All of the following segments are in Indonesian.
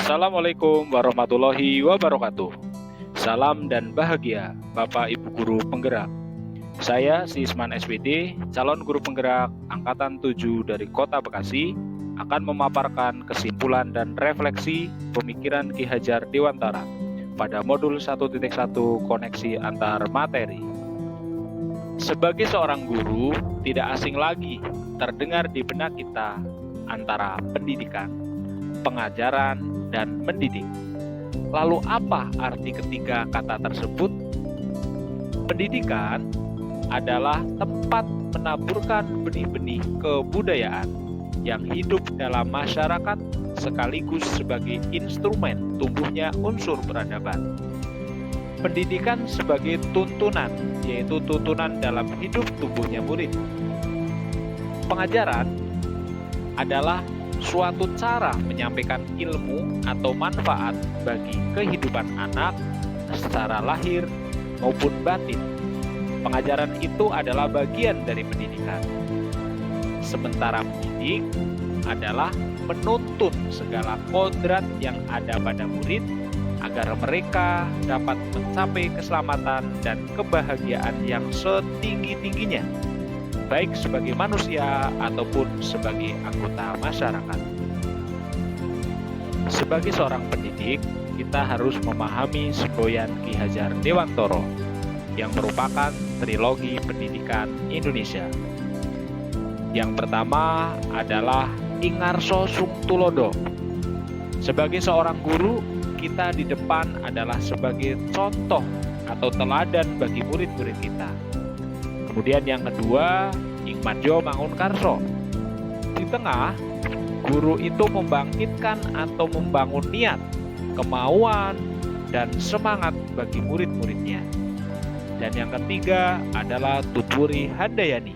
Assalamualaikum warahmatullahi wabarakatuh. Salam dan bahagia Bapak Ibu Guru Penggerak. Saya Sisman SPD, calon guru penggerak Angkatan 7 dari Kota Bekasi, akan memaparkan kesimpulan dan refleksi pemikiran Ki Hajar Dewantara pada modul 1.1 koneksi antar materi. Sebagai seorang guru, tidak asing lagi terdengar di benak kita antara pendidikan, pengajaran, dan mendidik. Lalu apa arti ketiga kata tersebut? Pendidikan adalah tempat menaburkan benih-benih kebudayaan yang hidup dalam masyarakat sekaligus sebagai instrumen tumbuhnya unsur peradaban. Pendidikan sebagai tuntunan, yaitu tuntunan dalam hidup tumbuhnya murid. Pengajaran adalah suatu cara menyampaikan ilmu atau manfaat bagi kehidupan anak secara lahir maupun batin. Pengajaran itu adalah bagian dari pendidikan. Sementara mendidik adalah menuntun segala kodrat yang ada pada murid agar mereka dapat mencapai keselamatan dan kebahagiaan yang setinggi-tingginya, baik sebagai manusia ataupun sebagai anggota masyarakat. Sebagai seorang pendidik, kita harus memahami semboyan Ki Hajar Dewantara yang merupakan trilogi pendidikan Indonesia. Yang pertama adalah Ingarso Sung Tulodo. Sebagai seorang guru, kita di depan adalah sebagai contoh atau teladan bagi murid-murid kita. Kemudian yang kedua, Ingmadjo Mangunkarso. Di tengah, guru itu membangkitkan atau membangun niat, kemauan, dan semangat bagi murid-muridnya. Dan yang ketiga adalah Tutwuri Handayani.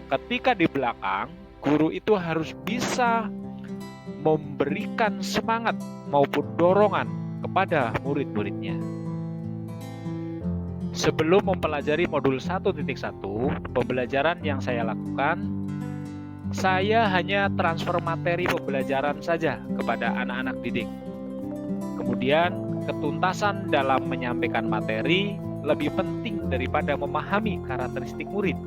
Ketika di belakang, guru itu harus bisa memberikan semangat maupun dorongan kepada murid-muridnya. Sebelum mempelajari modul 1.1, pembelajaran yang saya lakukan, saya hanya transfer materi pembelajaran saja kepada anak-anak didik. Kemudian, ketuntasan dalam menyampaikan materi lebih penting daripada memahami karakteristik murid.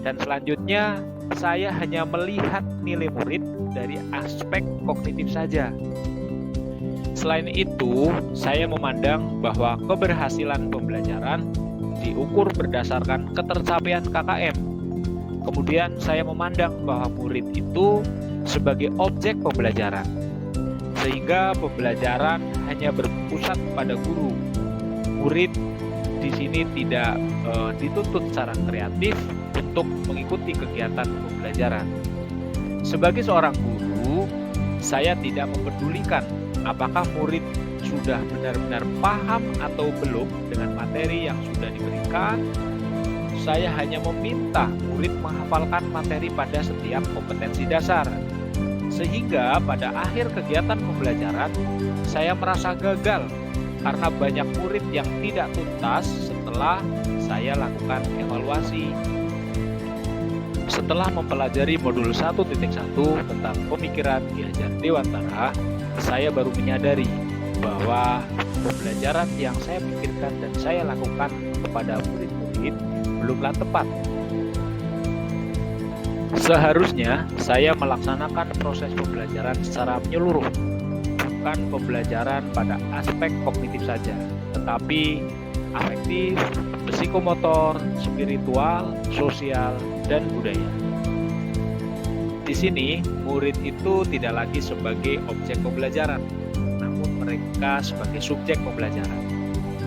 Dan selanjutnya, saya hanya melihat nilai murid dari aspek kognitif saja. Selain itu, saya memandang bahwa keberhasilan pembelajaran diukur berdasarkan ketercapaian KKM. Kemudian saya memandang bahwa murid itu sebagai objek pembelajaran, sehingga pembelajaran hanya berpusat pada guru. Murid di sini tidak dituntut secara kreatif untuk mengikuti kegiatan pembelajaran. Sebagai seorang guru, saya tidak mempedulikan apakah murid sudah benar-benar paham atau belum dengan materi yang sudah diberikan. Saya hanya meminta murid menghafalkan materi pada setiap kompetensi dasar. Sehingga pada akhir kegiatan pembelajaran, saya merasa gagal karena banyak murid yang tidak tuntas setelah saya lakukan evaluasi. Setelah mempelajari modul 1.1 tentang pemikiran Ki Hajar Dewantara, saya baru menyadari bahwa pembelajaran yang saya pikirkan dan saya lakukan kepada murid-murid belumlah tepat. Seharusnya saya melaksanakan proses pembelajaran secara menyeluruh, bukan pembelajaran pada aspek kognitif saja, tetapi afektif, psikomotor, spiritual, sosial, dan budaya. Di sini, murid itu tidak lagi sebagai objek pembelajaran, namun mereka sebagai subjek pembelajaran.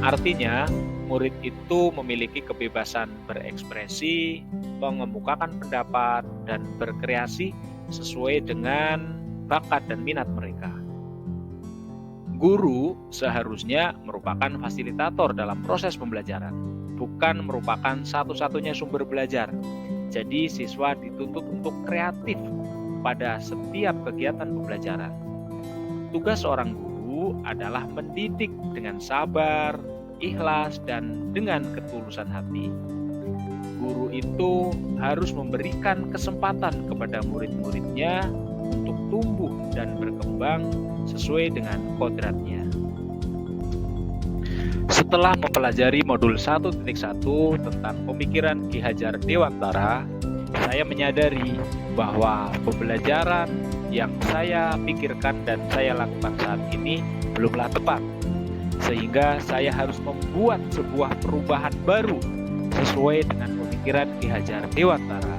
Artinya, murid itu memiliki kebebasan berekspresi, mengemukakan pendapat, dan berkreasi sesuai dengan bakat dan minat mereka. Guru seharusnya merupakan fasilitator dalam proses pembelajaran, bukan merupakan satu-satunya sumber belajar. Jadi siswa dituntut untuk kreatif pada setiap kegiatan pembelajaran. Tugas seorang guru adalah mendidik dengan sabar, ikhlas, dan dengan ketulusan hati. Guru itu harus memberikan kesempatan kepada murid-muridnya untuk tumbuh dan berkembang sesuai dengan kodratnya. Setelah mempelajari modul 1.1 tentang pemikiran Ki Hajar Dewantara, saya menyadari bahwa pembelajaran yang saya pikirkan dan saya lakukan saat ini belumlah tepat. Sehingga saya harus membuat sebuah perubahan baru sesuai dengan pemikiran Ki Hajar Dewantara.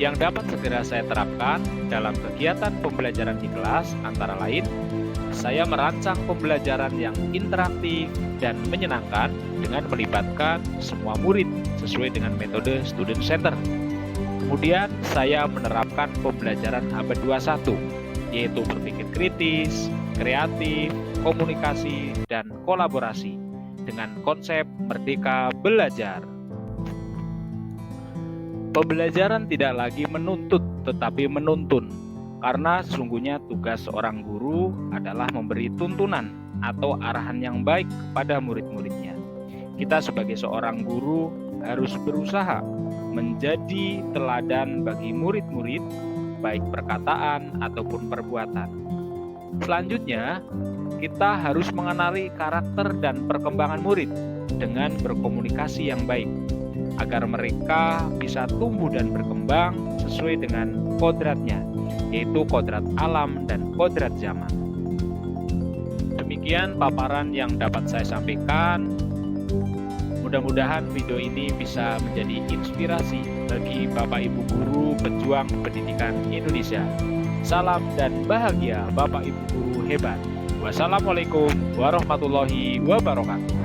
Yang dapat segera saya terapkan dalam kegiatan pembelajaran di kelas antara lain, saya merancang pembelajaran yang interaktif dan menyenangkan dengan melibatkan semua murid sesuai dengan metode student center. Kemudian saya menerapkan pembelajaran abad 21, yaitu berpikir kritis, kreatif, komunikasi, dan kolaborasi dengan konsep merdeka belajar. Pembelajaran tidak lagi menuntut tetapi menuntun, karena sesungguhnya tugas seorang guru adalah memberi tuntunan atau arahan yang baik kepada murid-muridnya. Kita sebagai seorang guru harus berusaha menjadi teladan bagi murid-murid, baik perkataan ataupun perbuatan. Selanjutnya, kita harus mengenali karakter dan perkembangan murid dengan berkomunikasi yang baik, agar mereka bisa tumbuh dan berkembang sesuai dengan kodratnya, yaitu kodrat alam dan kodrat zaman. Demikian paparan yang dapat saya sampaikan. Mudah-mudahan video ini bisa menjadi inspirasi bagi Bapak Ibu Guru Pejuang Pendidikan Indonesia. Salam dan bahagia Bapak Ibu Guru hebat. Wassalamualaikum warahmatullahi wabarakatuh.